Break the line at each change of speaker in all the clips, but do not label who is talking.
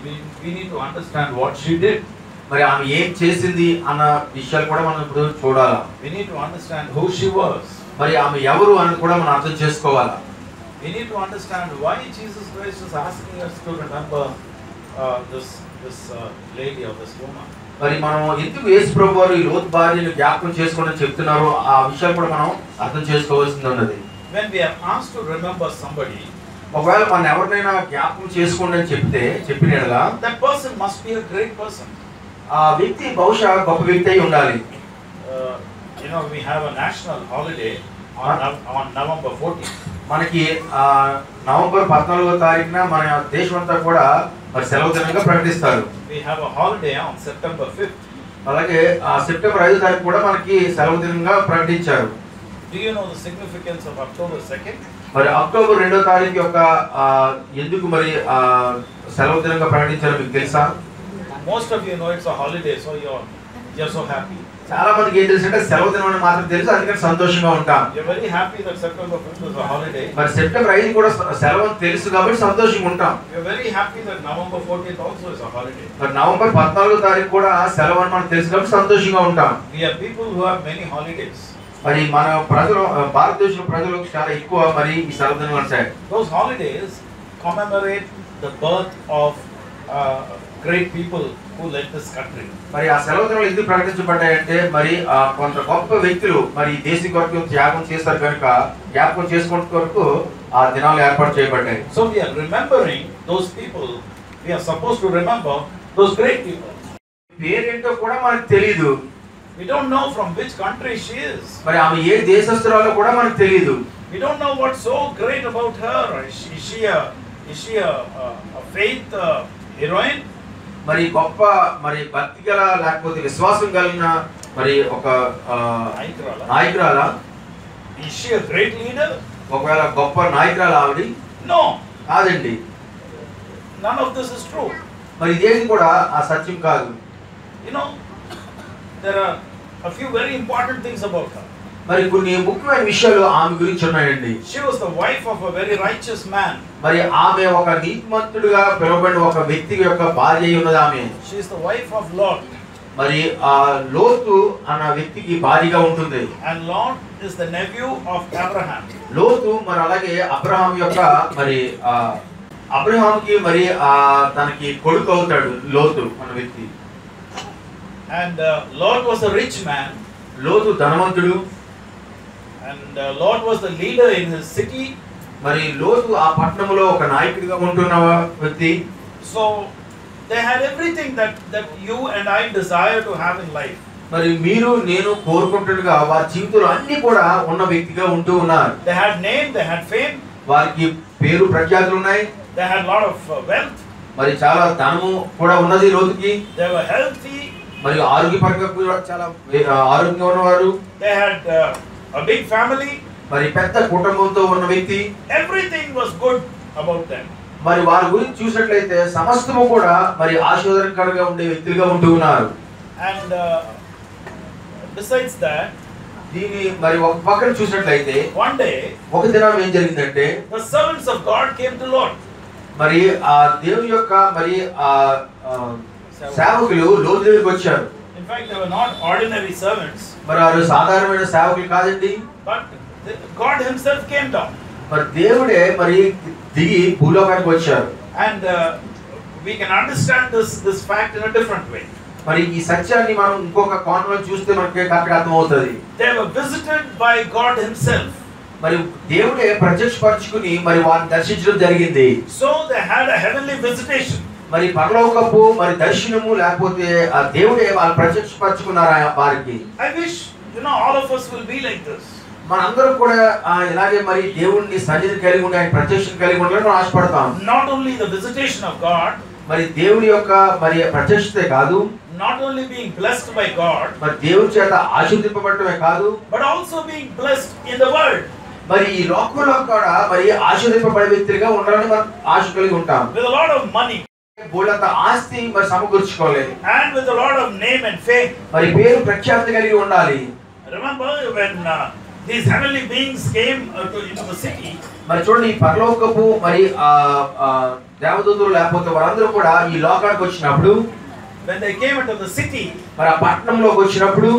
We need to understand what she did.
మరి ఆమె ఏం చేసింది అన్న విషయాలు కూడా మనం ఇప్పుడు చూడాలి.
We need to understand who she was.
మరి ఆమె ఎవరు అని కూడా మనం అర్థం చేసుకోవాలి.
We need to understand why Jesus Christ is asking us to remember this lady or this woman.
మరి మనం ఎందుకు యేసు ప్రభువారు ఈ లోతు భార్యను జ్ఞాపకం చేసుకోమని చెప్తున్నారో ఆ విషయాలు కూడా మనం అర్థం చేసుకోవాల్సింది ఉన్నది.
When we are asked to remember somebody,
ఒకవేళ మనం ఎవరినైనా జ్ఞాపకం చేసుకోండి అని చెప్పినట్లుగా
that person must be a great person.
ఆ వ్యక్తి బహుశా గొప్ప వ్యక్తి అయి ఉండాలి.
We have a national holiday on November 14th.
మనకి నవంబర్ 14వ తారీఖున మన దేశమంతా కూడా మరి సెలవు దినంగా ప్రకటిస్తారు.
We have a holiday on September 5th.
అలాగే సెప్టెంబర్ 5వ తారీఖు కూడా మనకి సెలవు దినంగా ప్రకటించారు.
Do you know the significance of October 2nd?
మరి అక్టోబర్ 2వ తారీఖు యొక్క ఎందుకు మరి సెలవు దినంగా ప్రకటించారు మీకు తెలుసా?
Most of you know it's a holiday, so you're so happy.
చాలా మందికి ఏం తెలుసు అంటే సెలవు దినం అని మాత్రం తెలుసు, అందుకని సంతోషంగా ఉంటాం.
You're very happy that September 5th is a holiday.
మరి సెప్టెంబర్ 5 కూడా సెలవు అని తెలుసు కాబట్టి సంతోషంగా ఉంటాం.
You're very happy that November 14th also is a holiday.
మరి నవంబర్ 14వ తారీఖు కూడా సెలవు అని మనకు తెలుసు కాబట్టి సంతోషంగా ఉంటాం.
We are people who have many holidays.
మరి మన ప్రజలు భారతదేశంలో ప్రజలు చాలా ఎక్కువ మరి ఈ సెలవు దినం అంటారు.
Those holidays commemorate the birth of great people who led this country.
మరి ఆ సెలవు దినాలు ఎందుకు ప్రకటించబడ్డాయంటే మరి కొంత గొప్ప వ్యక్తులు మరి ఈ దేశం కొరకు త్యాగం చేశారు కనుక జ్ఞాపకం చేసుకునే కొరకు ఆ దినాలు ఏర్పాటు చేయబడ్డాయి.
So we are remembering those people. We are supposed to remember those great people.
పేరేంటో కూడా మనకు తెలియదు.
We don't know from which country she is.
మరి ఆమె ఏ దేశస్తురాలో కూడా మనకు తెలియదు.
We don't know what's so great about her. Is she a faith heroine?
మరి గొప్ప మరి భక్తి గల లేకపోతే విశ్వాసం కలిగిన మరి ఒక నాయకురాలా?
Is she a great leader?
ఒకవేళ గొప్ప నాయకురాలు ఆవిడ?
No.
కాదండి.
None of this is true.
మరి ఇదేది కూడా ఆ సత్యం కాదు.
There are a few very important things about her.
మరి కొన్ని ముఖ్యమైన విషయాలు ఆమె గురించి ఉన్నాయండి.
She was the wife of a very righteous man.
మరి ఆమె ఒక నీతిమంతుడిగా పిలువబడిన ఒక వ్యక్తి యొక్క భార్య అయి ఉన్నది ఆమె.
She is the wife of Lot.
మరి ఆ లోతు అన్న వ్యక్తికి భార్యగా ఉంటుంది.
And Lot is the nephew of Abraham.
లోతు మరి అలాగే అబ్రహాం యొక్క మరి అబ్రహాంకి మరి తనకి కొడుకు అవుతాడు లోతు అన్న వ్యక్తి.
And Lot was a rich man.
లోతు ధనవంతుడు.
And Lot was the leader in his city.
మరి లోతు ఆ పట్టణంలో ఒక నాయకుడిగా ఉంటున్న వ్యక్తి.
So they had everything that you and I desire to have in life.
మరి మీరు నేను కోరుకుంటున్నగా వారి జీవితంలో అన్ని కూడా ఉన్న వ్యక్తిగా ఉంటూ ఉన్నారు.
They had name, they had fame.
వారికి పేరు ప్రఖ్యాతులు ఉన్నాయి.
They had lot of wealth.
మరి చాలా ధనము కూడా ఉన్నది లోతుకి.
They were healthy.
మరి ఆరోగ్యపరంగా కూడా చాలా ఆరోగ్యంగా ఉన్నవారు.
They had a big family.
మరి పెద్ద కుటుంబంతో ఉన్న వ్యక్తి.
Everything was good about them.
మరి వారి గురించి చూసినట్లయితే సమస్తము కూడా మరి ఆశీర్వాదకరంగా ఉండే వ్యక్తులుగా ఉంటూ ఉన్నారు.
And besides that,
దీని మరి ఒక పక్కన చూసినట్లయితే
one day
ఒక దినం ఏం జరిగిందంటే
the servants of God came to Lot.
మరి ఆ దేవుని యొక్క మరి సేవకులు లోతు దగ్గరికి వచ్చారు.
In fact, they were not ordinary servants.
మరి వారు సాధారణమైన సేవకులు కాదండి.
But God himself came down.
మరి దేవుడే మరి దిగి భూలోకానికి వచ్చారు.
And we can understand this fact in a different way.
మరి ఈ సత్యాన్ని మనం ఇంకొక కోణంలో చూస్తే మనకి కరెక్ట్గా అర్థమవుతుంది.
They were visited by God himself.
మరి దేవుడే ప్రత్యక్షపరచుకుని మరి వారిని దర్శించడం జరిగింది.
So they had a heavenly visitation.
మరి పరలోకపు మరి దర్శనము లేకపోతే ఆ దేవుడే వాళ్ళు ప్రత్యక్షపరచుకున్నారు వారికి.
I wish all of us will be like this.
మనందరం కూడా ఇలాగే మరి దేవుని సన్నిధి కలిగి ఉండి ఆయన ప్రత్యక్షం కలిగి ఉండాలని ఆశపడతాం.
Not only the visitation of God,
మరి దేవుని యొక్క మరి ప్రత్యక్షతే కాదు,
not only being blessed by God,
మరి దేవుని చేత ఆశీర్వదింపబడటమే కాదు,
but also being blessed in the world.
మరి ఈ లోకంలో కూడా మరి ఆశీర్వదింపబడే వ్యక్తిగా ఉండాలని మనం ఆశ కలిగి ఉంటాం.
With a lot of money,
బోలంత ఆస్తి మరి సమకూర్చుకోవాలి.
and with a lot of name and fame.
మరి పేరు ప్రఖ్యాతి కలిగి ఉండాలి.
Remember when these heavenly beings came into the city.
మరి చూడండి ఈ పరలోకపు మరి దేవదూతలు లేకపోతే వారందరూ కూడా ఈ లోకానికి వచ్చినప్పుడు,
when they came into the city,
మరి ఆ పట్టణంలోకి వచ్చినప్పుడు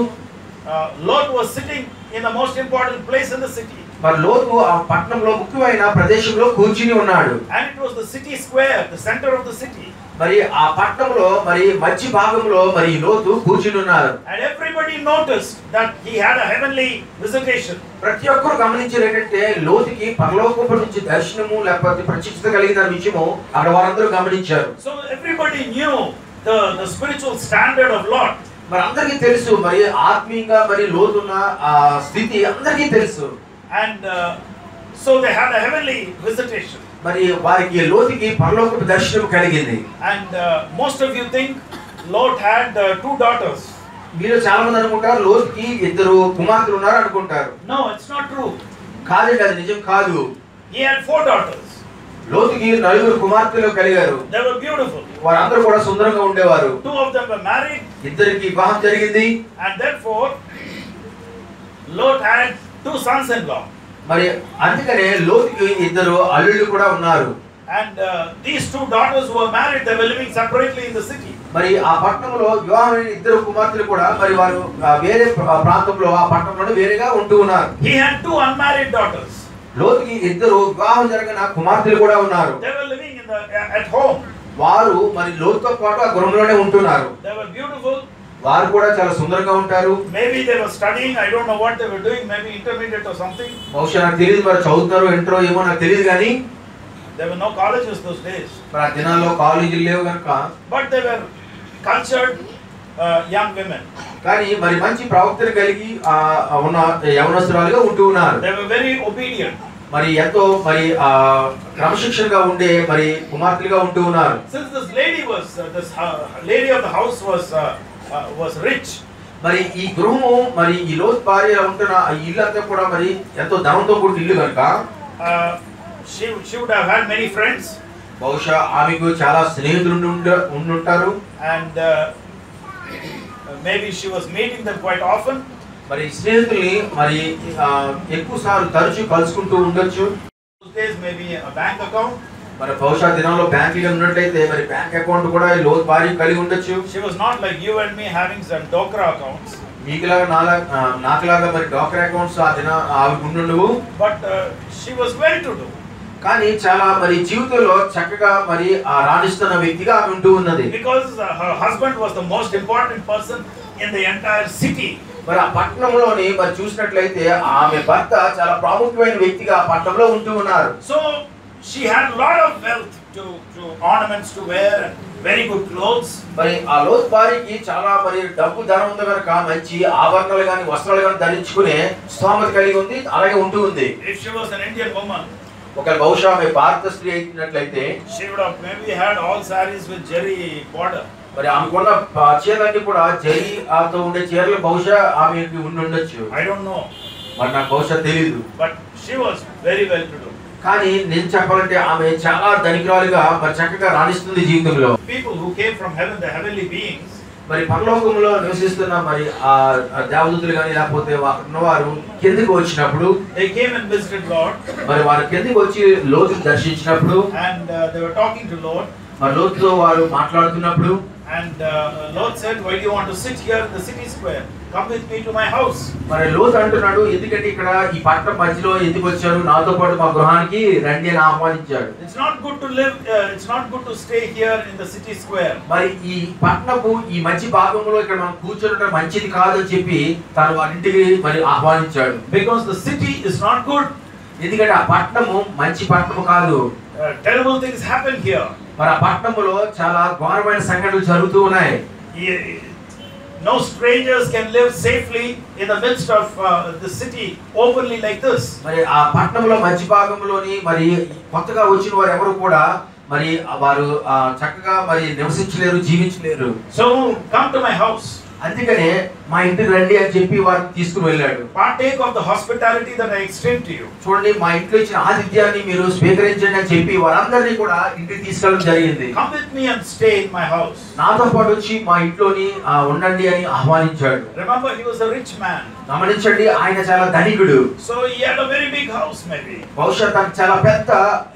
Lot was sitting in the most important place in the city.
మరి లోతు ఆ పట్టణంలో ముఖ్యమైన ప్రదేశంలో కూర్చుని ఉన్నాడు.
And it was the city square, the center of the city.
మరి ఆ పట్టణంలో మరి మధ్య భాగంలో మరి లోతు కూర్చుని ఉన్నారు.
And everybody noticed that he had a heavenly visitation.
ప్రతి ఒక్కరు గమనించారు ఏంటంటే లోతుకి పరలోకపు నుంచి దర్శనము లేకపోతే ప్రత్యక్షత కలిగిన విషయము అక్కడ వారందరూ గమనించారు.
So everybody knew the spiritual standard of Lot.
మరి అందరికీ తెలుసు మరి ఆత్మీయంగా మరి లోతున్న ఆ స్థితి అందరికీ తెలుసు.
And so they had a heavenly visitation.
మరి వారికి లోతుకి పరలోకపు దర్శనం కలిగింది.
And most of you think Lot had 2 daughters.
మీరు చాలా మంది అనుకుంటారు లోతుకి 2 కుమార్తెలు ఉన్నారు అనుకుంటారు.
No, it's not true.
కాదండి, అది నిజం కాదు.
He had 4 daughters.
లోతుకి 4 కుమార్తెలు కలిగారు.
They were beautiful.
వారందరూ కూడా సుందరంగా ఉండేవారు.
2 of them were married.
2కి వివాహం జరిగింది.
And therefore Lot had 2 sons-in-law.
మరి అందుకనే లోతుకి 2 అల్లుళ్ళు కూడా ఉన్నారు.
And these 2 daughters who were married, they were living separately in the city.
మరి ఆ పట్టణంలో వివాహమైన 2 కుమార్తెలు కూడా మరి వారు వేరే ప్రాంతంలో ఆ పట్టణంలో వేరేగా ఉంటూ ఉన్నారు.
He had 2 unmarried daughters.
లోతుకి 2 వివాహం జరిగిన కుమార్తెలు కూడా ఉన్నారు.
They were living at home.
వారు మరి లోతుతో పాటు ఆ గృహంలోనే ఉంటున్నారు.
They were beautiful.
వారు కూడా చాలా సుందరంగా ఉంటారు.
Maybe they were studying. I don't know what they were doing. Maybe intermediate or something.
బహుశా నాకు తెలియదు, మరి చదువుతారో ఇంటరో ఏమో నాకు తెలియదు కానీ
There were no colleges those days.
మరి ఆ దినాల్లో కాలేజీలు లేవు కనుక,
But they were cultured young women.
కానీ మరి మంచి ప్రవక్తలు కలిగి ఉన్న యవనస్తురాలుగా ఉంటూ ఉన్నారు.
They were very obedient.
మరి ఎంతో మరి క్రమశిక్షణగా ఉండే మరి కుమార్తెలుగా ఉంటూ ఉన్నారు.
Since this lady lady of the house was rich.
మరి ఈ గృహము మరి ఈ లోతు భార్య ఉంటున్న ఈ ఇల్లు అంతా కూడా మరి ఎంతో ధనంతో కూడిన ఇల్లు కనుక
she would have had many friends.
బహుశా ఆమెకు చాలా స్నేహితులు ఉండుంటారు.
And maybe she was meeting them quite often.
మరి స్నేహితుల్ని మరి ఎక్కువ సార్లు తరచూ కలుసుకుంటూ ఉండొచ్చు.
Those days maybe a bank account.
మరి బహుశా దినంలో బ్యాంకులో ఉన్నట్లయితే మరి బ్యాంక్ అకౌంట్ కూడా లోతు భార్య కలిగి ఉండొచ్చు.
She was not like you and me having some Dokra accounts.
మీకులాగా నాకులాగా మరి డోక్రా అకౌంట్స్ ఆ దిన ఆవిడ ఉండుండవు.
But she was well to do.
కానీ చాలా మరి జీవితంలో చక్కగా మరి రాణిస్తున్న వ్యక్తిగా ఆమె ఉంటూ ఉన్నది.
Because her husband was the most important person in the entire city.
మరి ఆ పట్టణంలోని మరి చూసినట్లయితే ఆమె భర్త చాలా ప్రాముఖ్యమైన వ్యక్తిగా ఆ పట్టణంలో ఉంటూ ఉన్నారు.
So she had a lot of wealth to ornaments to wear and very good clothes.
మరి ఆ లోతు భార్యకి చాలా మరి డబ్బు ధనం ఉంది కనుక మంచి ఆభరణాలు కానీ వస్త్రాలు కానీ ధరించుకునే స్తోమత కలిగి ఉంది, అలాగే ఉంటూ ఉంది.
If she was an Indian woman,
ఒక బహుశా ఆమె భారత స్త్రీ అయినట్లయితే
she would have maybe had all sarees with jerry border.
మరి ఆమెకున్న చీరలన్నీ కూడా జరీ ఆతో ఉండే చీరలు బహుశా ఆమెకి ఉండొచ్చు.
I don't know.
మరి నాకు బహుశా తెలియదు.
But she was very well to do.
కానీ నేను చెప్పాలంటే ఆమె చాలా ధనికురాలుగా మరి చక్కగా రాణిస్తుంది జీవితంలో.
People who came from heaven, the heavenly beings,
మరి పరలోకంలో నివసిస్తున్న మరి ఆ దేవదూతలు కానీ లేకపోతే ఉన్నవారు కిందకి వచ్చినప్పుడు
they came and visited Lord.
మరి వారు కిందకి వచ్చి లోతుని దర్శించినప్పుడు
And they were talking to Lord.
మరి లోతుతో వారు మాట్లాడుతున్నప్పుడు
And Lord said, why do you want to sit here in the city square? Come with me to my house.
మరి లోతు అంటున్నాడు, ఎందుకంటే ఇక్కడ ఈ పట్టణం మధ్యలో ఎందుకు వచ్చారు, నాతో పాటు మా గృహానికి రండి అని ఆహ్వానించాడు.
It's not good to live, it's not good to stay here in the city square.
మరి ఈ పట్టణపు ఈ మధ్య భాగంలో ఇక్కడ మనం కూర్చోవడం మంచిది కాదని చెప్పి తను వారింటికి మరి ఆహ్వానించాడు.
Because the city is not good.
ఎందుకంటే ఆ పట్టణము మంచి పట్టణము కాదు.
Terrible things happen here.
మరి ఆ పట్టణంలో చాలా ఘోరమైన సంఘటనలు జరుగుతూ ఉన్నాయి.
No strangers can live safely in the midst of the city openly like this.
మరి ఆ పట్టణంలో మధ్య భాగంలోని మరి కొత్తగా వచ్చిన వారు ఎవరు కూడా మరి వారు చక్కగా మరి నివసించలేరు, జీవించలేరు.
So come to my house.
అందుకనే మా ఇంటికి రండి అని చెప్పి వారిని తీసుకుని వెళ్ళాడు.
Partake of the hospitality that I extend to you.
చూడండి, మా ఇంట్లో ఇచ్చిన ఆతిథ్యాన్ని మీరు స్వీకరించండి అని చెప్పి వారందరినీ కూడా ఇంటికి తీసుకెళ్ళడం జరిగింది.
Come with me and stay in my house.
నాతో పాటు వచ్చి మా ఇంట్లోని ఉండండి అని ఆహ్వానించాడు.
Remember, he was a rich man.
గమనించండి, ఆయన చాలా ధనికుడు.
So he had a very big house maybe.
బహుశా తనకు చాలా పెద్ద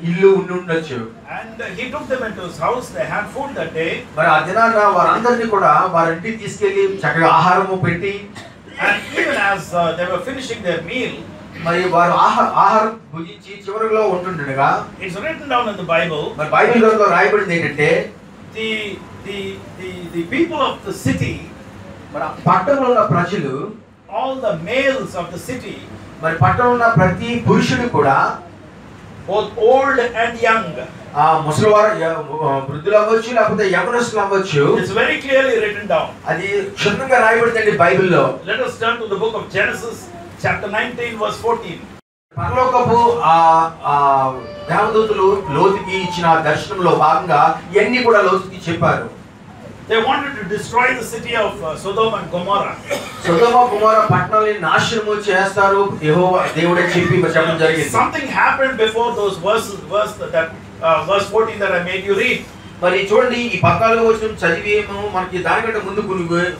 ఇల్లు ఉండొచ్చు.
And he took them into his house. They had food that day.
మరి ఆ దినాన వారందరినీ కూడా వారి ఇంటికి తీసుకెళ్లి చక్కగా ఆహారము పెట్టి,
and even as they were finishing their meal,
మరి వారు ఆహారం భుజించి చివరిలో ఉంటుండగా,
it's written down in the Bible.
మరి బైబిల్ గ్రంథంలో రాయబడింది ఏంటంటే,
the people of the city,
మరి పట్టణంలో ఉన్న ప్రజలు,
all the males of the city,
మరి పట్టణంలో ఉన్న ప్రతి పురుషుడు కూడా,
both old and young,
ముసలివారు వృద్ధులు అవ్వచ్చు లేకపోతే యవనస్తులు అవ్వచ్చు,
it's very clearly written down.
అది క్షుణ్ణంగా రాయబడిందండి బైబిల్లో.
Let us turn to the book of Genesis chapter 19 verse 14.
పరలోకపు దేవదూతలు లోతుకి ఇచ్చిన దర్శనంలో భాగంగా ఇవన్నీ కూడా లోతుకి చెప్పారు.
They wanted to destroy the city of Sodom and Gomorrah.
సొదొమ గొమొర్రా పట్టణాలను నాశనము చేస్తారు యెహోవా దేవుడే చెప్పి చెప్పడం జరిగింది.
Something happened before those verse 14 that I made you read.
మరి చూడండి, ఈ 14వ వచనం చదివేమో మనకి దానికంటే ముందు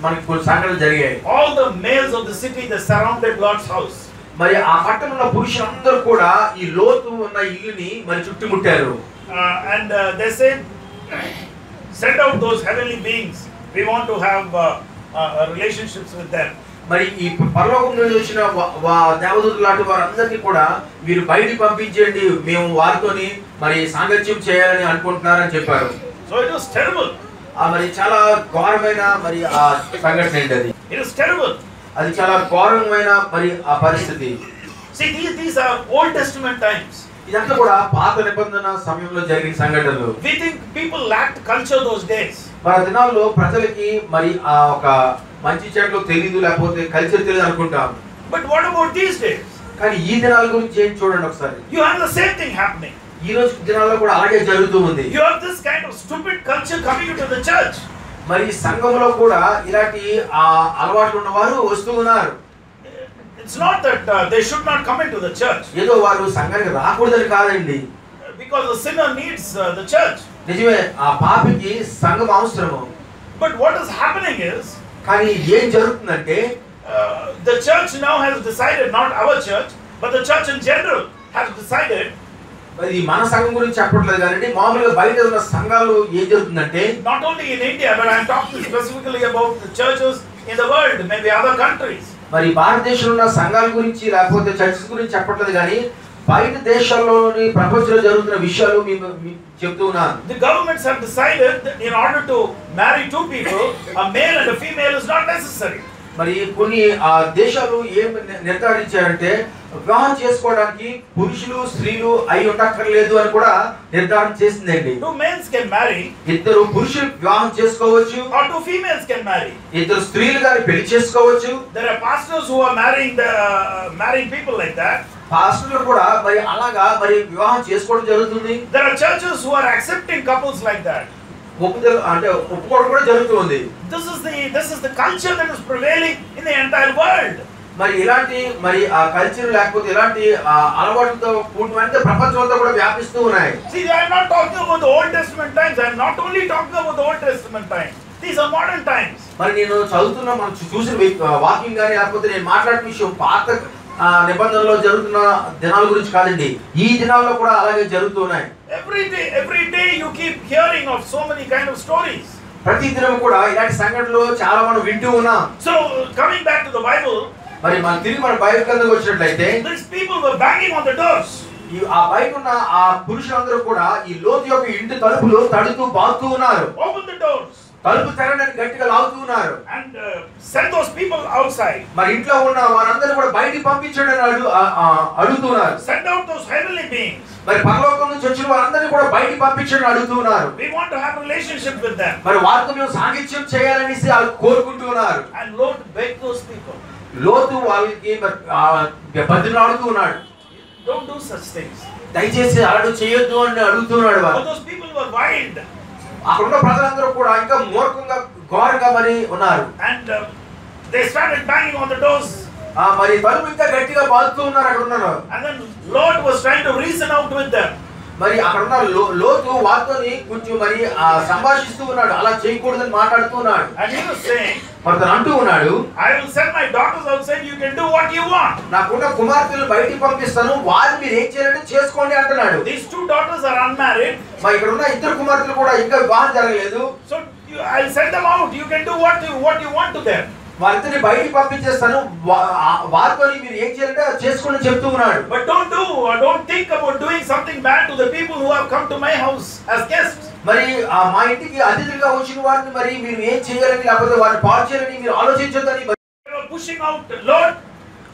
మనకి కొన్ని సంఘటనలు జరిగాయి.
All the males of the city that surrounded Lot's house.
మరి ఆ పట్టణంలో పురుషులందరూ కూడా ఈ లోతు ఉన్న ఇల్లుని మరి చుట్టుముట్టారు.
And they said, send out those heavenly beings. We want to have relationships with them.
మరి ఈ పరలోకం నుండి వచ్చిన దేవదూతలు లాంటి వారందరినీ కూడా మీరు బయటికి పంపించండి, మేము వారితోని మరి సాంగత్యం చేయాలని అనుకుంటున్నారని చెప్పారు.
So it was terrible.
మరి చాలా ఘోరమైన మరి ఆ సంఘటన ఏంటి అది.
It is terrible.
అది చాలా ఘోరమైన మరి ఆ పరిస్థితి.
See, these are Old Testament times.
ఇదంతా కూడా పాత నిబంధన సమయంలో జరిగిన సంఘటనలు.
We think people lacked culture those days.
మన దినాల్లో ప్రజలకి మరి ఆ ఒక మంచి చెడ్డలు తెలియదు, లేకపోతే కల్చర్ తెలియదు అనుకుంటాం.
But what about these days?
కానీ ఈ దినాల గురించి ఏం చూడండి ఒకసారి.
You have the same thing happening.
ఈ రోజు దినాల్లో కూడా అలాగే జరుగుతూ ఉంది.
You have this kind of stupid culture coming into the church.
మరి సంఘంలో కూడా ఇలాంటి అలవాట్లు ఉన్నవారు వస్తూ ఉన్నారు.
It's not that they should not come into the church.
ఏదో వారు సంఘానికి రాకూడదని కాదండి.
Because the sinner needs the church.
నిజమే, ఆ పాపికి సంఘం అవసరము.
But what is happening is,
కానీ ఏం జరుగుతుందంటే,
the church now has decided, not our church, but the church in general has decided.
మరి మన సంఘం గురించి చెప్పట్లేదు కానీ మామూలుగా బయట ఉన్న సంఘాలు ఏం జరుగుతుందంటే,
not only in India, but I am talking specifically about the churches in the world, maybe other countries.
మరి భారతదేశంలో ఉన్న సంఘాల గురించి లేకపోతే చర్చ్ గురించి చెప్పట్లేదు కానీ బయట దేశాల్లోని ప్రపంచంలో జరుగుతున్న విషయాలు మీకు చెప్తూ ఉన్నాను.
The governments have decided that in order to marry two people, a male and a female is not necessary.
మరి కొన్ని దేశాలు ఏం నిర్ధారించారంటే వివాహం చేసుకోవడానికి పురుషులు స్త్రీలు అయి ఉండక్కర్లేదు అని కూడా నిర్ధారణ చేసిందండి.
Two males can marry.
ఇద్దరు పురుషులు వివాహం చేసుకోవచ్చు.
Or two females can marry.
ఇద్దరు స్త్రీలు గాని పెళ్లి చేసుకోవచ్చు.
There are pastors who are marrying people like that.
పాస్టర్లు కూడా మరి అలాగా మరి వివాహం చేసుకోవడం జరుగుతుంది.
There are churches who are accepting couples like that.
ఒప్పుకోవడం కూడా జరుగుతుంది.
This is the culture that is prevailing in the entire world.
మరి ఇలాంటి మరి ఆ కల్చర్ లేకపోతే ఇలాంటి అలవాటుతో కూడిన ప్రపంచం అంతా కూడా వ్యాపిస్తూ ఉన్నాయి.
See, I am not talking about the Old Testament times. I am not only talking about the Old Testament times. These are modern times.
మరి నేను చదువుతున్న మనం చూసిన వాకింగ్ గాని లేకపోతే నేను మాట్లాడిన విషయం పాత నిబంధనలో జరుగుతున్న దినాల గురించి కాదండి, ఈ దినాల్లో కూడా అలాగే జరుగుతున్నాయి.
Every day you keep hearing of so many kind of stories.
ప్రతి దినం కూడా ఇలాంటి సంఘటనలు చాలా మనం వింటూ ఉన్నాం.
So coming back to the Bible,
మరి మనం తిరిగి మన బైబిల్ గ్రంథంలోకి వచ్చినట్లయితే,
these people were banging on the doors.
ఆ బయట ఉన్న ఆ పురుషులందరూ కూడా ఈ లోతు యొక్క ఇంటి తలుపులు తడుతూ బాగుతూ ఉన్నారు.
Open the doors.
తలుపు తెరవడానికి గట్టిగా లాగుతూ ఉన్నారు.
And send those people outside.
మరి ఇంట్లో ఉన్న వారందరూ కూడా బయటికి పంపించండి అని అడుగుతున్నారు.
Send out those heavenly beings.
మరి పరలోకం నుంచి వచ్చిన వారందరినీ కూడా బయటికి పంపించండి అడుగుతున్నారు.
We want to have relationship with them.
మరి వారితో మేము సాంగత్యం చేయాలని కోరుకుంటున్నారు.
And Lord begged those people.
లోతు వాళ్ళకి బతిలాడుతూ ఉన్నాడు.
Don't do such things.
దయచేసి అలా చేయొద్దు అని అడుగుతున్నాడు.
But those people were wild.
అక్కడ ఉన్న ప్రజలందరూ కూడా ఇంకా మూర్ఖంగా ఘోరంగా మరి ఉన్నారు.
And they started banging on the doors.
మరి తలుపు ఇంకా గట్టిగా బాదుతూ ఉన్నారు అక్కడ ఉన్నారు.
And then Lot was trying to reason out with them.
మరి అక్కడ ఉన్న లోతు వారితోని కొంచెం మరి సంభాషిస్తూ ఉన్నాడు, అలా చేయకూడదని మాట్లాడుతూ ఉన్నాడు.
And he was saying,
మరి తను అంటూ ఉన్నాడు,
I will send my daughters outside, you can do what you want.
నాకున్న కుమార్తెలు బయటికి పంపిస్తాను, వారిని మీరు ఏం చేయాలంటే చేసుకోండి అంటున్నాడు.
These two daughters are unmarried.
మరి ఇక్కడ ఉన్న ఇద్దరు కుమార్తెలు కూడా ఇంకా వివాహం జరగలేదు.
So I'll send them out, you can do what you want to them.
వారిని బయటికి పంపించేస్తాను, వారితో మీరు ఏం చేయాలంటే చేసుకోండి చెప్తూ ఉన్నాడు.
But don't think about doing something bad to the people who have come to my house as guests.
మరి మా ఇంటికి అతిథులుగా వచ్చిన వారిని మరి మీరు ఏం చేయాలని లేకపోతే వారిని పాడు చేయాలని మీరు ఆలోచించొద్దని
pushing out Lot.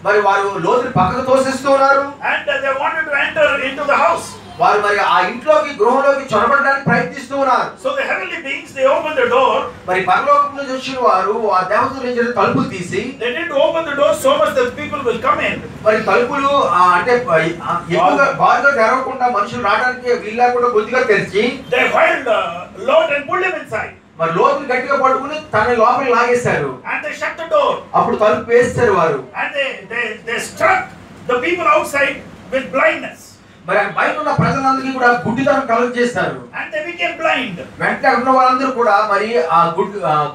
మరి వారు లోతుని పక్కకు తోసిస్తూ ఉన్నారు.
And they wanted to enter into the house.
వారు మరి ఆ ఇంట్లోకి గృహంలోకి చొరబడడానికి ప్రయత్నిస్తూ ఉన్నారు.
So the heavenly beings, they opened the door.
మరి పరలోకం నుంచి వచ్చిన వారు ఆ దేవతల నుంచి తలుపులు తీసి,
they didn't open the door so much that people will come in.
మరి తలుపులు అంటే ఎక్కువగా బాగా తెరవకుండా మనుషులు రావడానికి వీల్లేకుండా కొద్దిగా తెరిచి,
they held Lot and pulled him inside.
మరి లోతుని గట్టిగా పట్టుకుని తన లోపలికి లాగేశారు.
And they shut the door.
అప్పుడు తలుపు వేస్తారు వారు.
And they struck the people outside with blindness.
మరి బయట ఉన్న ప్రజలందరికీ కూడా గుడ్డితనం కలుగజేస్తారు.
And they became blind.
వెంటనే ఉన్న వాళ్ళందరూ కూడా మరి ఆ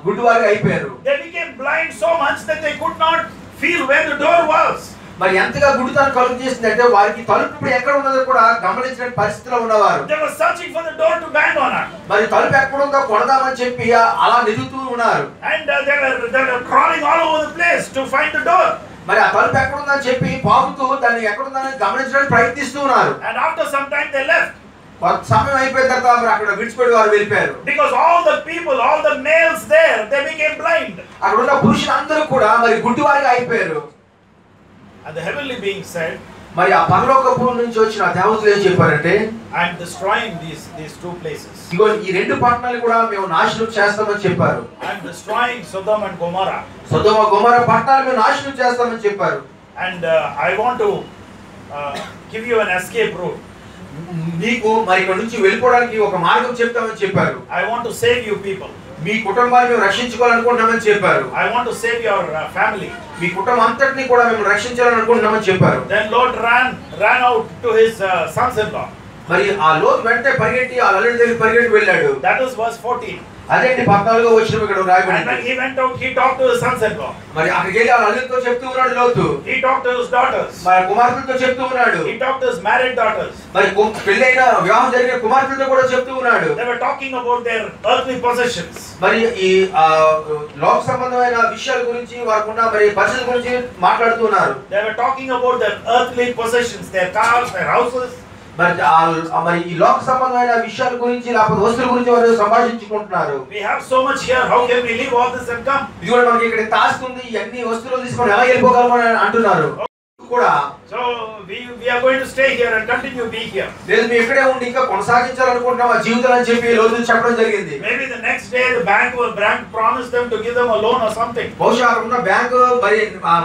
గుడ్డి వారిగా అయిపోయారు.
They became blind so much that they could not feel where the door was.
మరి ఎంతగా గుడ్డితనం కలుగజేసిందంటే వారికి తలుపు ఇప్పుడు ఎక్కడ ఉన్నదో కూడా గమనించిన పరిస్థితిలో ఉన్నవారు.
They were searching for the door to bang on it.
మరి తలుపు ఎక్కడ ఉందో కొడదామని చెప్పి అలా వెతుకుతూ ఉన్నారు.
And they were crawling all over the place to find the door.
మరి ఆ తలుపు ఎక్కడ ఉందని చెప్పి పాకుతూ దాన్ని ఎక్కడ ఉందని గమనించడానికి ప్రయత్నిస్తూ ఉన్నారు.
And after some time they left.
కొంత సమయం అయిపోయిన తర్వాత మరి అక్కడ విడిచిపెట్టి వారు వెళ్ళిపోయారు.
Because all the people, all the males there, they became blind.
అక్కడ ఉన్న పురుషులందరూ కూడా మరి గుడ్డివారిగా అయిపోయారు.
And the heavenly being said,
మరి ఆ పరలోకపు నుంచి వచ్చిన దేవతలు ఏం చెప్పారంటే,
I am destroying these two places.
ఇగో ఈ రెండు పట్టణాలు కూడా మేము నాశనం చేస్తామని చెప్పారు.
I am destroying Sodom and Gomorrah.
సొదొమ గొమొర్రా పట్టణాలు మేము నాశనం చేస్తామని చెప్పారు.
And I want to give you an escape route.
నీకు మరి ఇక్కడ నుంచి వెళ్ళిపోవడానికి ఒక మార్గం చెప్తామని చెప్పారు.
I want to save you people.
మీ కుటుంబాన్ని మేము రక్షించుకోవాలనుకుంటున్నామని చెప్పారు.
I want to save your family.
మీ కుటుంబం అంతటిని కూడా మేము రక్షించాలనుకుంటున్నామని చెప్పారు.
Then Lot ran out to his sons-in-law.
మరి ఆ లోతు వెంటనే పరిగెట్టి ఆ అల్లుడి దగ్గరికి పరిగెట్టి వెళ్ళాడు.
That is verse 14.
అదేంటి 14వ వచనం ఇక్కడ రాయబడింది.
And when he went out, he talked to his sons-in-law.
మరి అక్కడికి వెళ్ళి ఆ అల్లుడితో చెప్తూ ఉన్నాడు లోతు.
He talked to his daughters.
మరి కుమార్తెలతో చెప్తూ ఉన్నాడు.
He talked to his married daughters.
మరి పెళ్ళైన వివాహం జరిగిన కుమార్తెలతో కూడా చెప్తూ ఉన్నాడు.
They were talking about their earthly possessions.
మరి ఈ లోక సంబంధమైన విషయాల గురించి వారికున్న మరి పరిస్థితుల గురించి మాట్లాడుతూ ఉన్నారు.
They were talking about their earthly possessions, their cars, their houses.
మరి ఈ లోక సంబంధమైన విషయాల గురించి లేకపోతే వస్తువుల గురించి వారు సంభాషించుకుంటున్నారు.
We have so much here, how can we leave all this and come?
ఇది కూడా మనకి ఇక్కడ తాస్తుంది, ఇవన్నీ వస్తువులు తీసుకొని ఎలా వెళ్ళిపోగలమని అంటున్నారు కూడా.
So we are going to stay here and continue be here.
లేదు మేము ఇక్కడే ఉండి ఇంకా కొనసాగించాలనుకుంటున్నాం ఆ జీవితం అని చెప్పి లోతు చెప్పడం జరిగింది.
Maybe the next day the bank promised them to give them a loan or something.
బహుశా అక్కడ ఉన్న బ్యాంకు మరి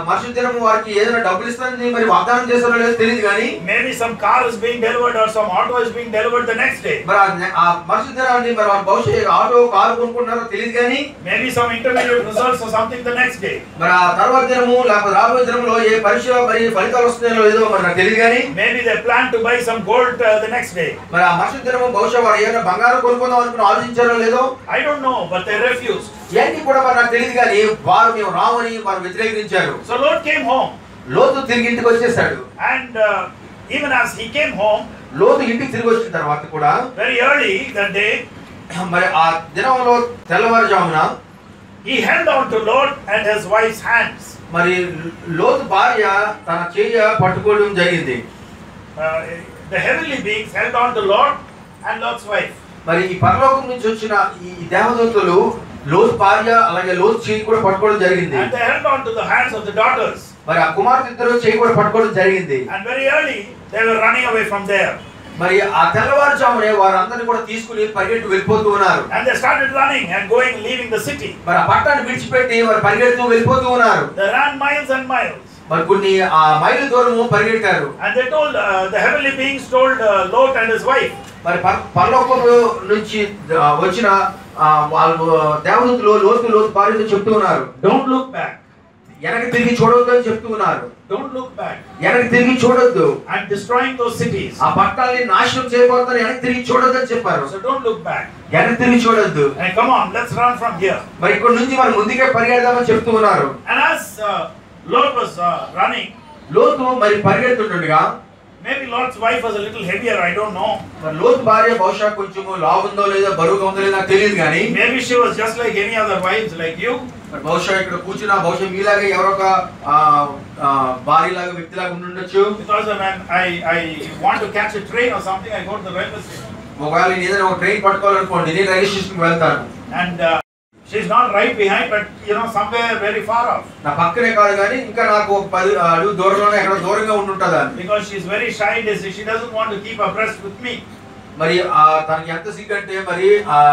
మరుసటి దినం వారికి ఏదైనా డబ్బులు ఇస్తానని మరి వాగ్దానం చేస్తారో లేదో తెలియదు కానీ
maybe some car is being delivered or some auto is being delivered the next day.
మరి ఆ మరుసటి దినాన్ని మరి బహుశా ఆటో కారు కొనుక్కుంటున్నారో తెలియదు కానీ
maybe some intermediate results or something the next day.
మరి ఆ తర్వాత దినము లేకపోతే రాబోయే దినంలో ఏ పరీక్ష మరి ఫలితాలు వస్తున్నాయో లేదో మరి నాకు తెలియదు కానీ
maybe they plan to buy some gold the next day.
మరి ఆ మరుసటి దినము బహుశా వారు ఏమైనా బంగారం కొనుక్కుందాం అనుకుని ఆలోచించారో లేదో
I don't know, but they refused.
ఏంటి కూడా మరి నాకు తెలియదు కానీ వారు మేము రామని వారు వ్యతిరేకించారు.
So Lot came home.
లోతు తిరిగి ఇంటికి వచ్చేసాడు.
And even as he came home,
లోతు ఇంటికి తిరిగి వచ్చిన తర్వాత కూడా
very early that day,
మరి ఆ దినంలో తెల్లవారుజామున
he held on to Lot and his wife's hands.
మరి లోతు భార్య తన చేయ పట్టుకోవడం జరిగింది.
The heavenly beings held on to Lot and Lot's wife.
మరి ఈ పరలోకం నుంచి వచ్చిన ఈ దేవదూతలు లోతు భార్య అలాగే లోతు చేయి కూడా పట్టుకోవడం జరిగింది.
And they held on to the hands of the daughters.
మరి ఆ కుమార్తె ఇద్దరు చేయి కూడా పట్టుకోవడం జరిగింది.
And very early they were running away from there.
మరి ఆ తెల్లవారుజామునే వారందరిని కూడా తీసుకుని పరిగెత్తి వెళ్ళిపోతూ ఉన్నారు.
And they started running and going, leaving the city.
మరి ఆ పట్టణాన్ని విడిచిపెట్టి వారు పరిగెడుతూ వెళ్ళిపోతూ ఉన్నారు.
They ran miles and miles.
మరి కొన్ని ఆ మైలు దూరము పరిగెట్టారు.
And they told the heavenly beings told Lot and his wife.
మరి పరలోకం నుంచి వచ్చిన వాళ్ళు దేవదూతలు లోతు భార్యతో చెప్తూ ఉన్నారు.
Don't look back.
వెనక్కి తిరిగి చూడొద్దు అని చెప్తూ ఉన్నారు.
Don't look back.
వెనక్కి తిరిగి చూడొద్దు.
I'm destroying those cities.
ఆ పట్టణాలని నాశనం చేయబోతున్నాను, వెనక్కి తిరిగి చూడొద్దు అని చెప్పారు.
So don't look back.
వెనక్కి తిరిగి చూడొద్దు.
And come on, let's run from here.
మరి ఇక్కడ నుంచి మనం ముందుకే పరిగెడదామని చెప్తూ ఉన్నారు.
And as Lot was running,
లోతు మరి పరిగెడుతుండగా,
maybe Lot's wife was a little heavier, I don't know.
మరి లోతు భార్య బహుశా కొంచెం లావు ఉందో లేదో బరువుగా ఉందో లేదో నాకు తెలియదు కానీ,
Maybe she was just like any other wives like you.
మరి బహుశా ఇక్కడ కూర్చున్న బహుశా మీలాగే ఎవరొక భార్యలాగా వ్యక్తిలాగా ఉండుండొచ్చు.
Because when I want to catch a train or something, I go to the railway station.
ఒకవేళ నేను ఏదైనా ఒక ట్రైన్ పట్టుకోవాలనుకోండి, నేను రైల్వే స్టేషన్కి వెళ్తాను.
And she's not right behind, but you know, somewhere very far off.
నా పక్కనే కాదు కానీ ఇంకా నాకు ఒక 10 అడుగు దూరంలోనే ఎక్కడ దూరంగా ఉంటుంటది.
Because she's very shy, she doesn't want to keep abreast with me.
మరి తనకి ఎంత సిగ్గంటే మరి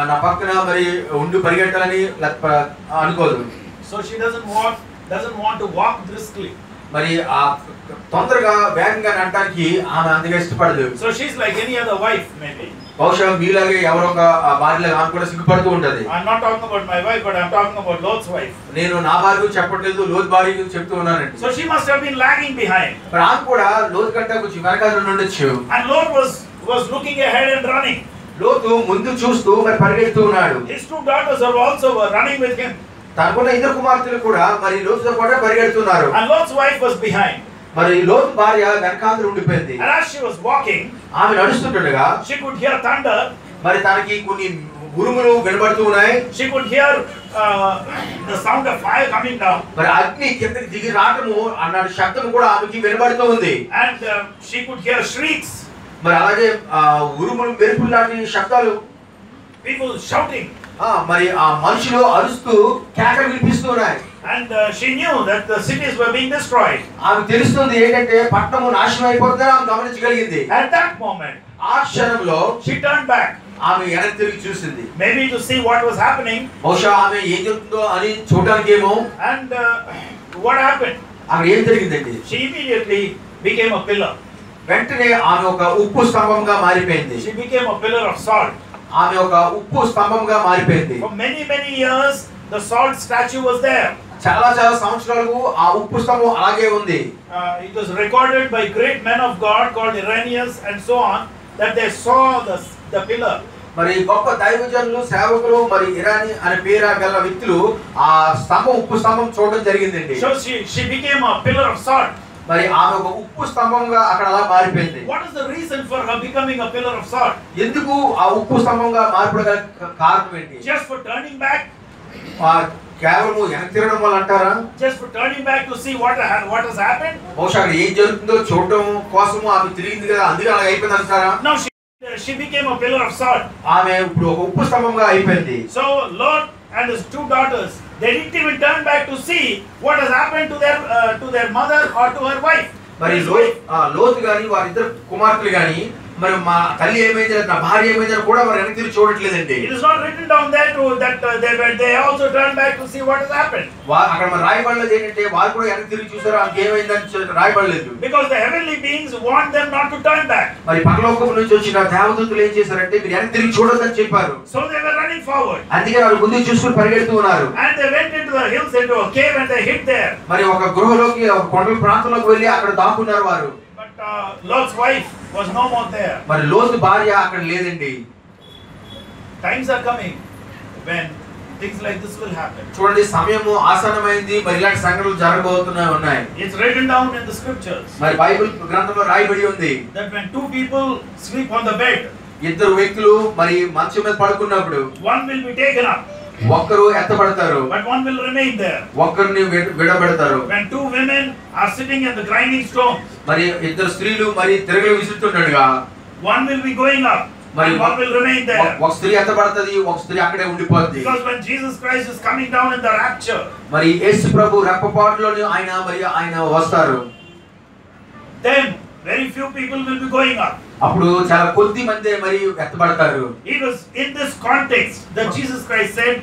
నా పక్కన మరి ఉండి పరిగెట్టాలని అనుకోదు.
So she doesn't want to walk briskly.
మరి తొందరగా వేగంగా నడటానికి ఆమె అంతగా ఇష్టపడదు.
So she's like any other wife maybe.
బహుశా మీలాగే ఎవరో ఒక భార్యలాగా ఆమె కూడా సిగ్గుపడుతూ ఉంటది.
I'm not talking about my wife, but I'm talking about Lot's wife.
నేను నా భార్య గురించి చెప్పట్లేదు, లోతు భార్య గురించి చెప్తూ ఉన్నానండి.
So she must have been lagging behind.
మరి ఆమె కూడా లోతు కంటే కొంచెం వెనకాల ఉండొచ్చు.
And Lot was looking ahead and running.
లోతు ముందు చూస్తూ మరి పరిగెడుతూ ఉన్నాడు.
His two daughters are also running with him.
తనకున్న ఇద్దరు కుమార్తెలు కూడా మరి లోతుతో పాటు పరిగెడుతున్నారు.
And Lot's wife was behind.
మరి లోతు భార్య వెనకాల ఉండిపోయింది.
And as she was walking,
ఆమె నడుస్తుండగా
she could hear thunder.
మరి తనకి కొన్ని ఉరుములు వినబడుతూ ఉన్నాయి.
She could hear the sound of fire coming down.
మరి అగ్ని కిందకి దిగి రావటము అన్నాడు శబ్దం కూడా ఆమెకి వినబడుతూ ఉంది.
And she could hear shrieks.
మరి అలాగే ఉరుములు మెరుపులు లాంటి శబ్దాలు,
people shouting.
మరి ఆ మనుషులు అరుస్తూ కేకలు వినిపిస్తూ ఉన్నాయి.
And she knew that the cities were being destroyed.
ఆమె తెలుస్తుంది ఏంటంటే పట్టణము నాశనం అయిపోతుందని ఆమె గమనించగలిగింది.
At that moment,
ఆ క్షణంలో
she turned back.
ఆమె వెనక్కి తిరిగి చూసింది.
Maybe to see what was happening.
బహుశా ఆమె ఏం జరుగుతుందో అని చూడడానికి ఏమో.
And what happened?
అక్కడ ఏం జరిగిందండి?
She immediately became a pillar.
వెంటనే ఆమె ఒక ఉప్పు స్తంభంగా మారిపోయింది.
She became a pillar of salt.
ఆమె ఒక ఉప్పు స్తంభంగా మారిపోయింది.
For many years the salt statue was there.
చాలా సంవత్సరాలకు ఆ ఉప్పు స్తంభం అలాగే ఉంది.
It was recorded by great men of God called Irenaeus and so on, that they saw the pillar.
మరి గొప్ప దైవజనులు సేవకులు మరి ఇరానీ అనే పేరు గల వ్యక్తులు ఆ స్తంభం ఉప్పు స్తంభం చూడడం జరిగిందండి.
So she became a pillar of salt.
మరి ఆమె ఒక ఉప్పు స్తంభంగా అక్కడ అలా మారిపోయింది.
What is the reason for her becoming a pillar of salt?
ఎందుకు ఆ ఉప్పు స్తంభంగా మారిపోవడానికి కారణం ఏంటి?
Just for turning back?
కేవలం వెనక్కి తిరగడం వల్ల అంటారా?
Just for turning back to see what has happened?
బహుశా అక్కడ ఏం జరుగుతుందో చూడడం కోసము ఆమె తిరిగింది కదా, అందుకే అలా అయిపోయింది అంటారా?
No, she became a pillar of salt.
ఆమె ఇప్పుడు ఒక ఉప్పు స్తంభంగా అయిపోయింది.
So Lot and his two daughters, they didn't even turn back to see what has happened to their mother or to her wife.
మరి లోతు గాని వారిద్దరు కుమార్తెలు గాని మరి మా తల్లి ఏమైంది, నా భార్య ఏమైంది కూడా వారు వెనక్కి తిరిగి చూడట్లేదండి.
It is not written down there that they also turned back to see what has happened.
అక్కడ మరి రాయబడలేదు ఏంటంటే వారు కూడా వెనక్కి తిరిగి చూసారు, ఆమెకి ఏమైందని రాయబడలేదు.
Because the heavenly beings want them not to turn back.
మరి పరలోకం నుంచి వచ్చిన దేవదూతలు ఏం చేశారంటే మీరు వెనక్కి తిరిగి చూడొద్దని చెప్పారు.
So they were running forward.
అందుకే వారు ముందుకు చూసుకుని పరిగెడుతూ ఉన్నారు.
And they went into the hills, into a cave, and they hid there.
మరి ఒక గృహలోకి ఒక కొండల ప్రాంతంలోకి వెళ్ళి అక్కడ దాక్కున్నారు వారు.
But Lot's wife was no more there.
మరి లోతు భార్య అక్కడ లేదండి.
Times are coming when things like this will happen.
చూడండి సమయము ఆసన్నమైంది, మరి ఇలాంటి సంఘటనలు జరగబోతున్నాయి.
It's written down in the scriptures.
మరి బైబిల్ గ్రంథంలో రాయబడి ఉంది
that when two people sleep on the bed,
ఇద్దరు వ్యక్తులు మరి మంచం మీద పడుకున్నప్పుడు
one will be taken up,
ఒక్కరు ఎత్తబడతారు,
but one will remain there.
ఒక్కరిని విడబెడతారు.
When two women are sitting at the grinding stone,
మరి ఇద్దరు స్త్రీలు మరి తిరగలు విసురుతుండగా
one will be going up,
మరి
and one will remain there.
ఒక స్త్రీ ఎత్తబడుతుంది, ఒక స్త్రీ అక్కడే ఉండిపోద్ది.
Because when Jesus Christ is coming down in the rapture,
మరి యేసు ప్రభు రెప్పపాటులోని ఆయన వస్తారు.
then very few people will be going up.
అప్పుడు చాలా కొద్ది మంది మరి ఎత్తబడతారు.
It was in this context that Jesus Christ said,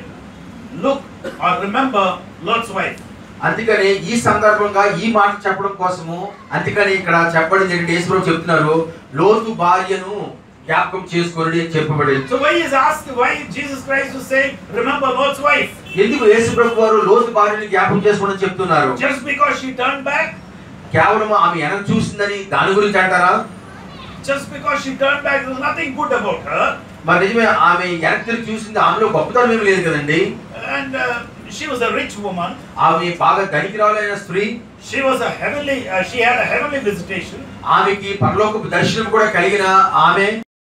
look or remember Lot's wife.
అందుకని ఈ సందర్భంగా ఈ మాట చెప్పడం కోసము అందుకని ఇక్కడ చెప్పబడింది ఏంటంటే యేసు ప్రభు చెప్తున్నారు లోతు భార్యను జ్ఞాపకం చేసుకొనుడి అని చెప్పబడింది.
So why is asked, why Jesus Christ is saying remember Lot's wife?
ఎందుకు యేసు ప్రభు వారు లోతు భార్యని జ్ఞాపకం చేసుకోమని చెప్తున్నారు?
Just because she turned back?
కేవలం ఆమె వెనక చూసిందని దాని గురించి అంటారా?
Just because she turned back, there was nothing good about her.
మరి నిజమే, ఆమె వెనక తిరిగి చూసింది, ఆమెలో గొప్పతనం ఏమీ లేదు కదండి.
And she was a rich woman.
ఆమె బాగా ధనికురాలైన స్త్రీ.
She was a heavenly, she had a heavenly visitation.
ఆమెకి పరలోకపు దర్శనం కూడా కలిగిన ఆమె